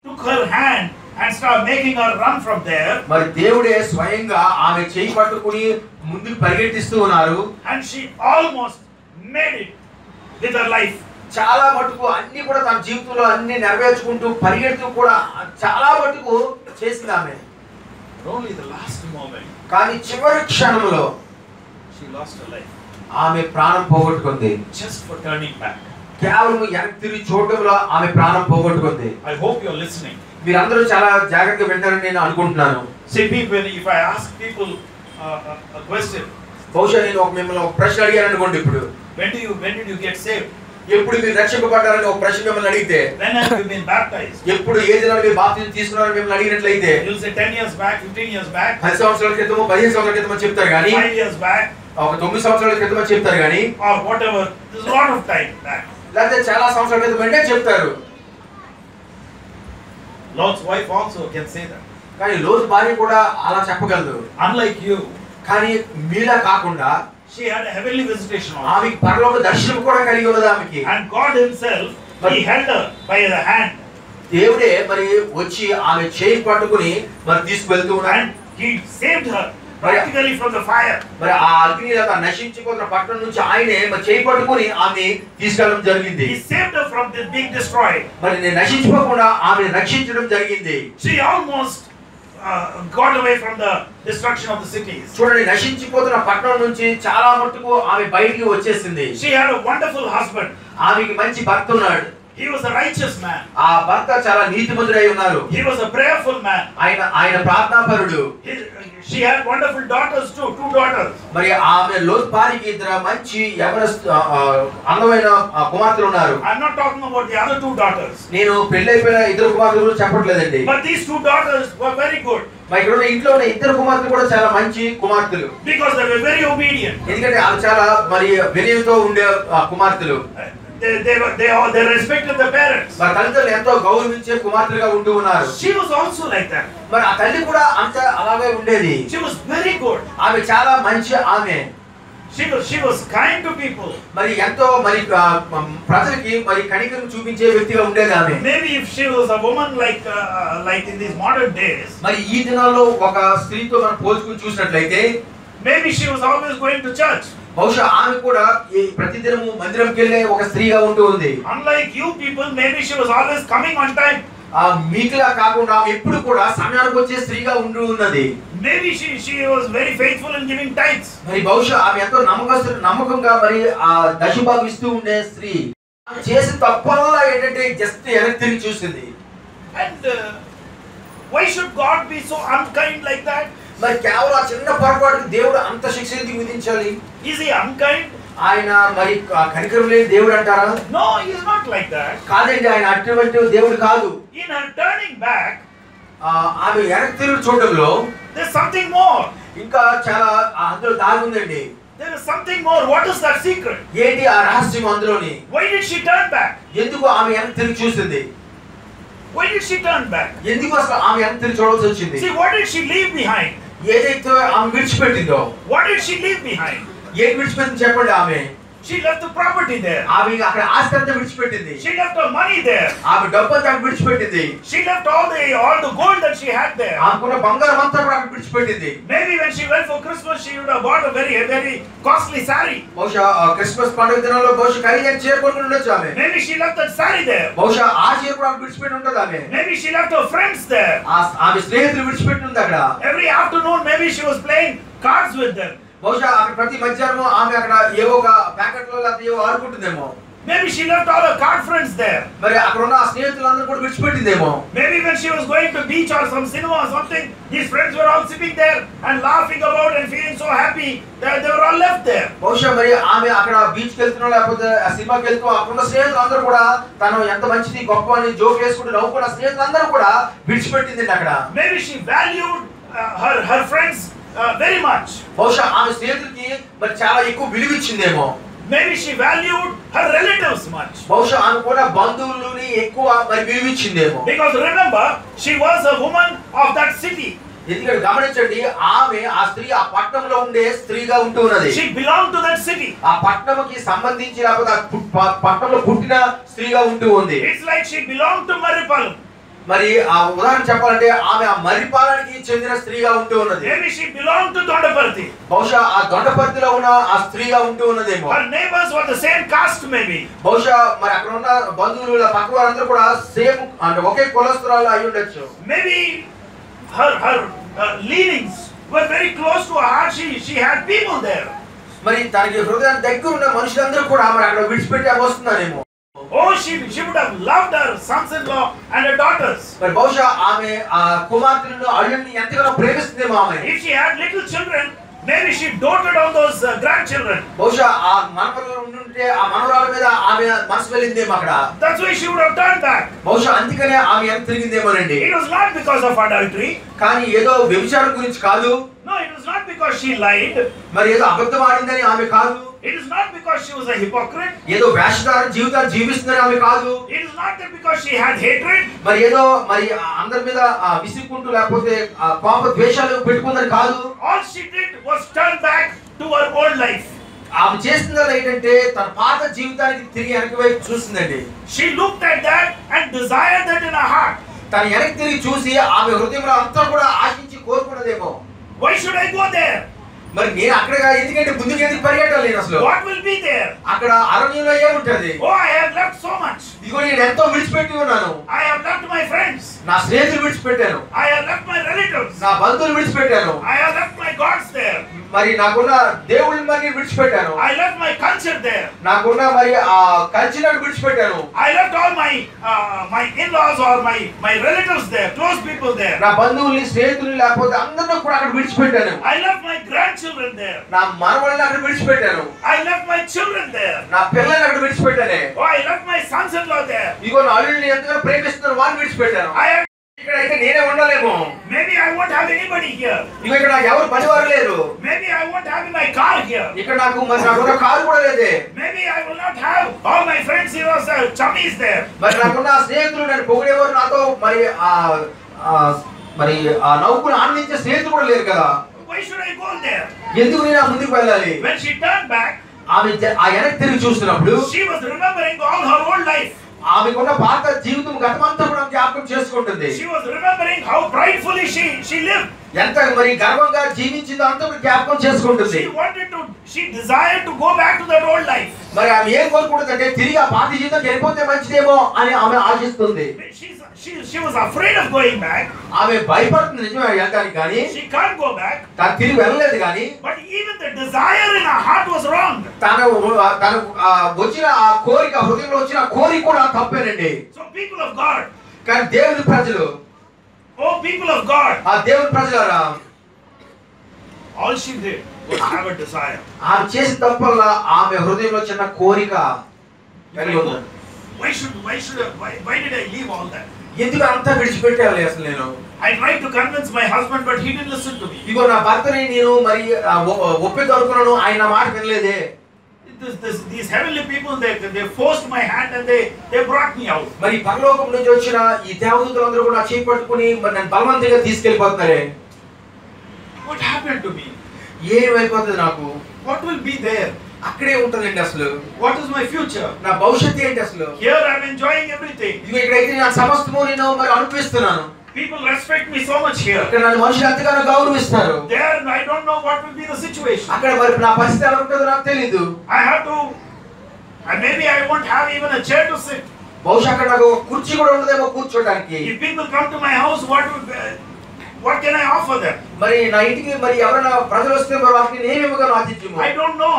took her hand and started making her run from there.
మరి దేవుడే స్వయంగా ఆమె చేయి పట్టుకొని ముందుకు పరిగెత్తిస్తూ ఉన్నారు.
And she almost made it with her life.
చాలా మటుకు అన్ని కూడా తన జీవితంలో అన్ని నెరవేర్చుకుంటూ పరిగెడుతూ కూడా చాలా మటుకు చేసింది ఆమె.
Only the last moment.
కానీ చివరి క్షణంలో
she lost her life.
ఆమె ప్రాణం పోగొట్టుకుంది.
Just for turning back.
కేవలం వెనక్కి తిరిగి చూడటంలో ఆమె ప్రాణం పోగొట్టుకుంది.
I hope you are listening.
మీరందరూ చాలా జాగ్రత్తగా వింటారని నేను అనుకుంటున్నాను.
See people, if I ask people a question.
బహుశా నేను మిమ్మల్ని ఒక ప్రశ్న అడిగాను అనుకోండి. ఇప్పుడు
when did you get saved?
ఎప్పుడు మీరు రక్షింపబడ్డారని ఒక ప్రశ్న మిమ్మల్ని అడిగితే,
when have you been baptized?
ఎప్పుడు ఏ దినాన మీరు బాప్తిసం తీసుకున్నారని మిమ్మల్ని అడిగినట్లయితే,
you'll say 10 years back, 15 years back,
10 సంవత్సరాల క్రితం, 15 సంవత్సరాల క్రితం చెప్తారు గానీ,
5 years back,
ఒక 9 సంవత్సరాల క్రితం చెప్తారు గానీ,
or whatever. There's a lot of time back.
లేకపోతే చాలా సంవత్సరాల క్రితం అంటే చెప్తారు.
Lot's wife also can say that.
కానీ లోతు భార్య కూడా అలా చెప్పగలదు.
Unlike you,
కానీ మీలా కాకుండా
she had a heavenly visitation also.
ఆమెకి పరలోక దర్శనం కూడా కలిగి ఉన్నది ఆమెకి.
And God himself, he held her by the hand.
దేవుడే మరి వచ్చి ఆమె చేయి పట్టుకొని మరి తీసుకువెళ్తూ ఉన్నాడు.
And he saved her practically from the fire.
మరి ఆ అగ్నిలో నశించిపోతున్న పట్టణం నుంచి ఆయనే మరి చేయి పట్టుకొని ఆమె తీసుకెళ్ళడం జరిగింది.
He saved her from being destroyed.
మరి నేను నశించిపోకుండా ఆమెను రక్షించడం జరిగింది.
She almost got away from the destruction of the cities.
చూడండి, నశించిపోతున్న పట్టణం నుంచి చాలా మట్టుకు ఆమె బయటికి వచ్చేసింది.
She had a wonderful husband.
ఆమెకి మంచి భర్త ఉన్నాడు.
He was a righteous man.
ఆ భర్త చాలా నీతిమంతుడై ఉన్నారు.
He was a prayerful man.
ఆయన ప్రార్థనాపరుడు.
She had wonderful daughters too, 2 daughters.
మరి ఆమె లోతు భార్యకి ఇద్దరు మంచి అందమైన కుమార్తెలు ఉన్నారు.
I'm not talking about the other 2 daughters.
నేను పెళ్ళైపోయిన ఇద్దరు కుమార్తెలు గురించి చెప్పట్లేదండి.
But these 2 daughters were very good.
మరి ఇక్కడ ఇంట్లో ఉన్న ఇద్దరు కుమార్తెలు కూడా చాలా మంచి కుమార్తెలు.
Because they were very obedient.
ఎందుకంటే వాళ్ళు చాలా మరి వినయంతో ఉండే కుమార్తెలు.
They respected the parents.
మరి తల్లిదండ్రులు ఎంతో గౌరవించే కుమార్తెలుగా ఉంటూ ఉన్నారు.
She was also like that.
మరి ఆ తల్లి కూడా అంత అలాగే ఉండేది.
She was very good.
ఆమె చాలా మంచి ఆమె.
She was kind to people.
మరి ఎంతో మరి ప్రజలకి మరి కనికరం చూపించే వ్యక్తిగా ఉండేది ఆమె.
Maybe if she was a woman like in these modern days.
మరి ఈ దినాల్లో ఒక స్త్రీతో మనం పోల్చుకుని చూసినట్లయితే,
maybe she was always going to church.
బహుశా ఆమె కూడా ఈ ప్రతిదినము మందిరంకి వెళ్ళే ఒక స్త్రీగా ఉంటూ ఉంది.
Unlike you people, maybe she was always coming on time.
మీకులా కాకుండా ఎప్పుడు కూడా సమయానికి వచ్చే స్త్రీగా ఉంటూ ఉన్నది.
Maybe she was very faithful in giving tithes.
మరి బహుశా ఆమె ఎంతో నమ్మకంగా మరి ఆ దశభాగం ఇస్తూ ఉండే స్త్రీ. ఆమె చేసిన తప్పల్లా ఏంటంటే జస్ట్ వెనక్కి తిరిగి చూసింది.
And why should God be so unkind like that?
మరి కేవలం ఆ చిన్న పొరపాటుకి దేవుడు అంత శిక్ష విధించాలి?
Is he unkind?
ఆయన మరి కనికరం లేని దేవుడు అంటారా?
No, he is not like that.
కాదండి, ఆయన అటువంటి దేవుడు కాదు.
In her turning back,
ఆమె వెనక్కి తిరిగి చూడడంలో
there's something more.
ఇంకా చాలా అందులో దాగి ఉందండి.
There is something more. What is that secret?
ఏంటి ఆ రహస్యం అందులోని?
Why did she turn back?
ఎందుకు ఆమె వెనక్కి తిరిగి చూసింది?
Why did she turn back?
ఎందుకు అసలు ఆమె వెనక్కి తిరిగి చూడాల్సి వచ్చింది?
See, what did she leave behind?
ఏదైతే ఆమె విడిచిపెట్టిందో,
what did she leave behind?
ఏది విడిచిపెట్టింది చెప్పండి? ఆమె
she left the property there.
ఆమె అక్కడ ఆస్తి అంతా విడిచిపెట్టింది.
She left her money there.
ఆమె డబ్బు అంతా విడిచిపెట్టింది.
She left all the gold that she had there.
ఆమెకున్న బంగారం అంతా కూడా అక్కడ విడిచిపెట్టింది.
Maybe when she went for Christmas, she would have bought a very costly saree.
బహుశా క్రిస్మస్ పండుగ దినాల్లో బహుశా ఖరీదైన చీర కొనుక్కొని ఉండొచ్చు ఆమె.
Maybe she left that saree there.
బహుశా ఆ చీర కూడా విడిచిపెట్టి ఉండదు ఆమె.
Maybe she left her friends there.
ఆమె స్నేహితులు విడిచిపెట్టి ఉంది అక్కడ.
Every afternoon maybe she was playing cards with them.
బహుశా అక్కడ ప్రతి మధ్యాహ్నం ఆమె అక్కడ ఏవో ఒక ప్యాకెట్లో లేకపోతే ఏవో ఆడుకుంటుందేమో.
Maybe she left all her card friends there.
మరి అక్కడ ఉన్న ఆ స్నేహితులందరూ కూడా విడిచిపెట్టిందేమో.
Maybe when she was going to beach or some cinema or something, these friends were all sitting there and laughing about and feeling so happy that they were all left there.
బహుశా మరి ఆమె అక్కడ beach కి వెళ్తున్నా లేకపోతే ఆ సినిమాకి వెళ్తూ అక్కడ ఉన్న స్నేహితులందరూ కూడా తను ఎంత మంచిది గొప్ప అని జోక్ వేసుకుంటూ నవ్వుకున్న స్నేహితులందరూ కూడా విడిచిపెట్టింది అక్కడ.
Maybe she valued her friends very much.
బహుశా ఆమె స్నేహితులకి మరి చాలా ఎక్కువ విలువ ఇచ్చిందేమో.
Maybe she valued her relatives much.
బహుశా ఆమె కూడా బంధువులని ఎక్కువ మరి విలువ ఇచ్చిందేమో.
Because remember, she was a woman of that city.
ఎందుకంటే గమనించండి, ఆమె ఆ స్త్రీ ఆ పట్టణంలో ఉండే స్త్రీగా ఉంటూ ఉన్నది.
She belonged to that city.
ఆ పట్టణంకి సంబంధించి లేకపోతే ఆ పట్టణంలో పుట్టిన స్త్రీగా ఉంటూ ఉంది.
It's like she belonged to Maripalam.
మరి ఆ ఉదాహరణ చెప్పాలంటే ఆమె ఆ మరిపాలనకి చెందిన స్త్రీగా ఉంటూ ఉన్నది.
Maybe she belonged to Dondaparthi.
బహుశా ఆ దొండపర్తిలో ఉన్న ఆ స్త్రీగా ఉంటూ ఉన్నదేమో.
Her neighbors were the same caste maybe.
బహుశా మరి అక్కడ ఉన్న బంధువుల పక్క వారందరూ కూడా సేమ్ అంటే ఒకే కులస్తురాలు అయి ఉండొచ్చు.
Maybe her leanings were very close to her heart. She had people there.
మరి తనకి హృదయానికి దగ్గర ఉన్న మనుషులందరూ కూడా మరి అక్కడ విడిచిపెట్టి వస్తున్నారేమో.
Oh, she would have loved her sons-in-law and her daughters.
మరి బహుశా ఆమె ఆ కుమార్తెలను అల్లుల్ని ఎంతగానో ప్రేమిస్తుందేమో ఆమె.
If she had little children, maybe she doted on those grandchildren.
బహుశా ఆ మనవరాలు ఉంటే ఆ మనవరాల మీద ఆమె మనసు వెళ్ళిందేమో అక్కడ.
That's why she would have turned back.
బహుశా అందుకనే ఆమె ఎంత తిరిగిందేమోనండి.
It was not because of adultery.
కానీ ఏదో వ్యభిచారం గురించి కాదు.
No, it was not because she lied.
మరి ఏదో అబద్ధం ఆడిందని ఆమె కాదు.
It is not because she was a hypocrite.
ఏదో వేషధార జీవితాన్ని జీవిస్తుందని ఆమె కాదు.
It is not that because she had hatred.
మరి ఏదో మరి అందరి మీద విసిక్కుంటూ లేకపోతే కోప ద్వేషాలు పెట్టుకుందని కాదు.
All she did was turn back to her old life.
ఆమె చేస్తున్నది ఏంటంటే తన పాత జీవితానికి తిరిగి వెనక వైపు చూసిందండి.
She looked at that and desired that in her heart.
తన వెనక్కి తిరిగి చూసి ఆమె హృదయంలో అంతా కూడా ఆశించి కోరుకున్నదేమో.
Why should I go there?
మరి నేను అక్కడ ఎందుకంటే ముందుకు ఎందుకు పరిగెట్టాలి నేను అసలు?
What will be there?
అక్కడ అరణ్యంలో ఏముంటది?
Oh, I have left so much.
ఇదిగో నేను ఎంతో విడిచిపెట్టి ఉన్నాను.
I have left my friends.
నా స్నేహితులు విడిచిపెట్టాను.
I have left my relatives.
నా బంధువులు విడిచిపెట్టాను.
I have left my gods there.
మరి నాకున్న దేవుళ్ళని మరి విడిచిపెట్టాను.
I left my culture there.
నాకున్న మరి ఆ culture విడిచిపెట్టాను.
I left all my in-laws or my relatives there, close people there.
నా బంధువుల్ని స్నేహితుల్ని లేకపోతే అందరిని కూడా అక్కడ విడిచిపెట్టాను.
I left my grandchildren there.
నా మనవళ్ళని అక్కడ విడిచిపెట్టాను.
I left my children there.
నా పిల్లల్ని అక్కడ విడిచిపెట్టానే.
Oh, I left my sons-in-law there.
ఇగో నా అల్లుడిని ఎంతగా ప్రేమిస్తున్నారు వాడిని విడిచిపెట్టాను. ఇక్కడ అయితే నేనే ఉండాలేమో.
Maybe I won't have anybody here.
ఇగో ఇక్కడ నాకు ఎవరు పనివారు లేరు.
Maybe I won't have my car here.
ఇక్కడ నాకున్న కారు కూడా లేదే.
Maybe I will not have all my friends here as chummies there.
మరి నాకున్న స్నేహితులు నన్ను పొగిడేవారు నాతో మరి మరి ఆ నవ్వుకుని ఆనందించే స్నేహితులు కూడా లేరు కదా.
Why should I go there?
ఎందుకు నేను ముందుకు వెళ్ళాలి?
When she turned back,
ఆమె ఆ వెనక్కి తిరిగి చూస్తున్నప్పుడు
she was remembering all her old life.
ఆమెకున్న పాత జీవితం గతమంతా కూడా జ్ఞాపకం చేసుకుంటుంది.
She was remembering how pridefully she lived.
ఎంత మరి గర్వంగా జీవించిందో అంతా జ్ఞాపకం చేసుకుంటుంది.
She desired to go back to that old life.
మరి ఆమె ఏం కోరుకుంటుందంటే తిరిగి ఆ పాత జీవితం వెళ్ళిపోతే మంచిదేమో అని ఆమె ఆశిస్తుంది.
She was afraid of going back.
ఆమె భయపడుతుంది నిజమే వెళ్ళడానికి, కానీ
she can't go back.
తను తిరిగి వెళ్ళలేదు కానీ
But even the desire in her heart was wrong.
తను వచ్చిన ఆ కోరిక హృదయంలో వచ్చిన కోరిక కూడా తప్పేనండి.
So people of God,
కానీ దేవుని ప్రజలు,
oh people of God,
ఆ దేవుని ప్రజలారా,
all she did was have a desire.
ఆమె చేసిన తప్పల్లా ఆమె హృదయంలో చిన్న కోరిక కలిగి ఉంది.
Why did I leave all that?
ఎందుకు అంతా విడిచిపెట్టాలి అసలు నేను?
I tried to convince my husband, but he didn't listen to me.
ఇగో నా భర్తని నేను మరి ఒప్పించుకున్నాను, ఆయన నా మాట వినలేదే.
These heavenly people, they forced my hand and they brought me out.
మరి పరలోకం నుంచి వచ్చిన ఈ దేవదూతలందరూ కూడా నా చేయి పట్టుకుని మరి నన్ను బలవంతంగా తీసుకెళ్ళిపోతున్నారే.
What happened to me?
ఏమైపోతుంది నాకు?
What will be there?
అక్కడే ఉంటదండి అసలు.
What is my future?
నా భవిష్యత్తు ఏంటి అసలు?
Here I am enjoying everything.
ఇగో ఇక్కడైతే నా సమస్తము నేను మరి అనుభవిస్తున్నాను.
People respect me so much here.
ఇక్కడ నన్ను మనుషులు ఎంతగానో గౌరవిస్తారు.
There I don't know what will be the situation.
అక్కడ మరి నా పరిస్థితి ఎలా ఉంటుందో నాకు తెలీదు.
I have to, and maybe I won't have even a chair to sit.
బహుశా అక్కడ నాకు కుర్చీ కూడా ఉండదేమో కూర్చోడానికి.
If people come to my house, what can I offer them?
మరి నా ఇంటికి మరి ఎవరైనా ప్రజలు వస్తే మరి వాళ్ళకి నేను ఏమివ్వగలను ఆతిథ్యము?
I don't know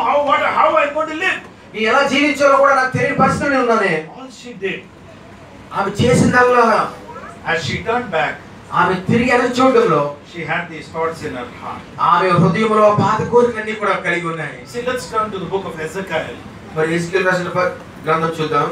how I'm going to live.
ఈ ఎలా జీవించాలో కూడా నాకు తెలియని పరిస్థితిలో ఉన్నానే.
All she did,
ఆమె చేసిందల్లా
as she turned back,
ఆమె తిరిగి వెనక్కి చూడడంలో
she had these thoughts in her heart.
ఆమె హృదయంలో పాత కోరికలన్నీ కూడా కలిగి ఉన్నాయి.
See, let's turn to the book of Ezekiel.
మరి ఎజెకియెల్ రాసిన గ్రంథం చూద్దాం.